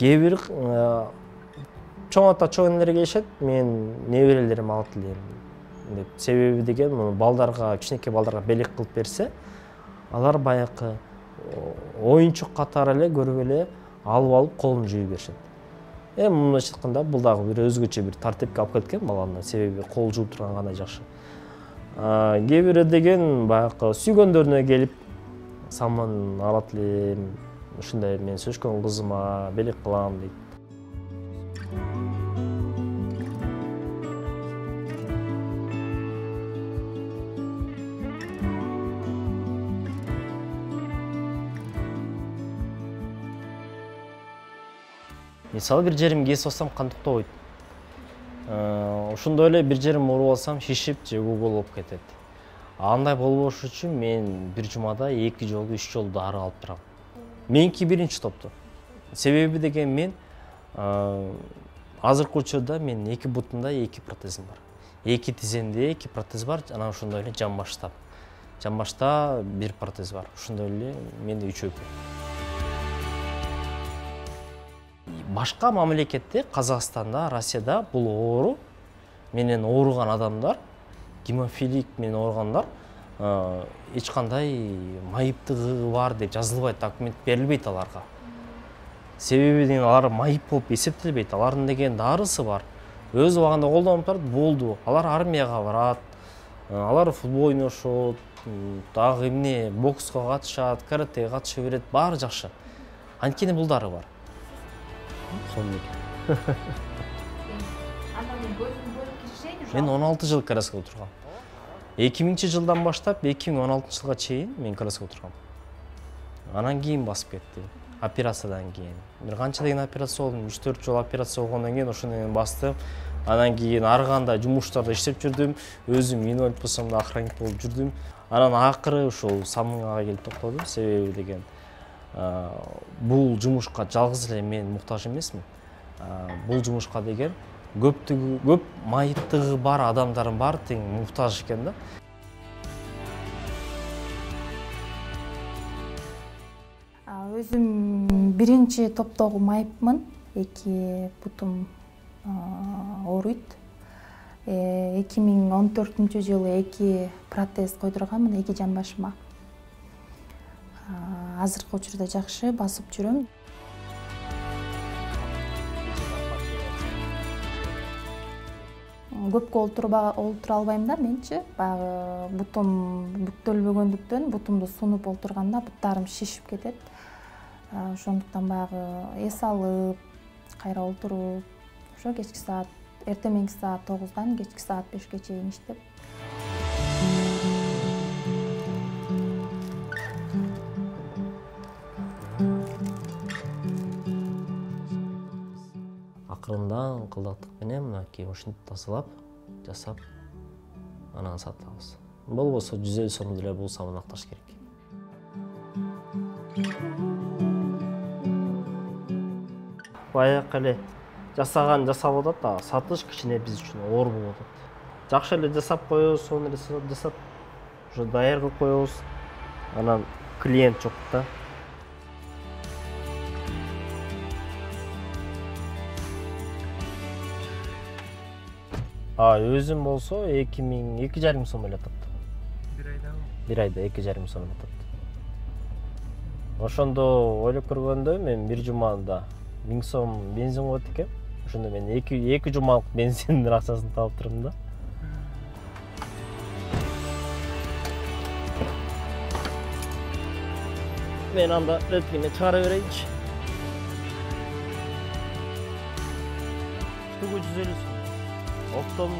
кээ бир чоң ата чоң энелер келишет, мен неберелерим алып элем деп. Себеби деген балдарга, кичинекей балдарга белек кылып берсе, алар баягы оюнчук катары эле көрүп эле алып колун жууй беришет. Мындайча айтканда бул дагы бир өзгөчө бир тартипке алып кеткен баланы, себеби кол жууп турган кандай жакшы. Кээ бири деген баягы сүйгөндөрүнө келип самын алат элем, ушундай мен сөчкөн кызыма белек кылам дейт. Мисалы бир жерим кесип алсам кантыктобойт. Ошондой эле бир жерим ооруп алсам шишип же угол болуп кетет. Андай болбош үчүн мен бир жумада 2 жолу 3 жолу дары алып турам. Меники биринчи топту. Себеби деген мен азыркы учурда мен 2 бутумда 2 протезим бар. 2 тиземде 2 протез бар, жана ошондой эле жамбашта. Жамбашта 1 протез бар. Ошондой эле менде 3 өкү. Башка мамлекетте, Казакстанда, Россияда бул оору менен ооруган адамдар, гемофилик менен ооругандар эч кандай майыптыгы бар деп жазылбайт, документ берилбейт аларга. Себеби деген алар майып болуп эсептелбейт. Алардын деген дарысы бар. Өз убагында колдонуп турат, болду. Алар армияга барат, алар футбол ойношот, дагы эмне бокска катышат, каратеге катыша берет, баары жакшы. Анткени бул дары бар. Мен 16 жыл коляскада отургам. 2000-жылдан баштап 2016-жылга чейин мен коляскада отургам. Анан кийин басып кетти. Операциядан кийин. Бир канча деген операция болдум, 3-4 жол операция болгондон кийин ошондон кийин бастым. Анан кийин ар кандай жумуштарда иштеп жүрдүм. Өзүм инвалид болсом да охранник болуп жүрдүм. Анан акыры ушул Самынга келип токтодум. Себеби деген бул жумушка жалгыз эле мен муктаж эмесмин. Бул жумушка деген көп майыптыгы бар адамдардын баары тең муктаж экен да. Өзүм биринчи топтогу майыпмын. 2 бутум ооруйт. 2014-жылы 2 протез койдурганмын 2 жамбашыма. Азыркы учурда жакшы басып жүрөм. Көпкө олтура албайм да менчи. Баягы бутум бүктөлбөгөндүктөн бутумду сунуп олтурганда буттарым шишип кетет. Ошондуктан баягы эс алып, кайра олтуруп, ошо кечки саат, эртеменги саат 9-дан кечки саат 5-ке чейин иштеп. Акырындан кылдаттык менен мынакей ушинтип тазалап, жасап, анан сатабыз. Болбосо 150 сом деле бул самын акташ керек. Баягы эле жасап атат да, сатыш кичине биз үчүн оор болуп атат. Жакшы эле жасап коебуз, сону эле жасап, уже даяр кылып коебуз. Анан клиент жок да. Өзүм болсо 2,5 сом эле атат. Бир айда 2,5 сом атат. Ошондо ойлоп көргөндө мен бир жумада 1000 сом бензин коет экен. Ошондо мен 2 жумалык бензиндин акчасын таап турдум да. Мен анда ретине чыгара берейинчи. Штука 150 сом. Оптом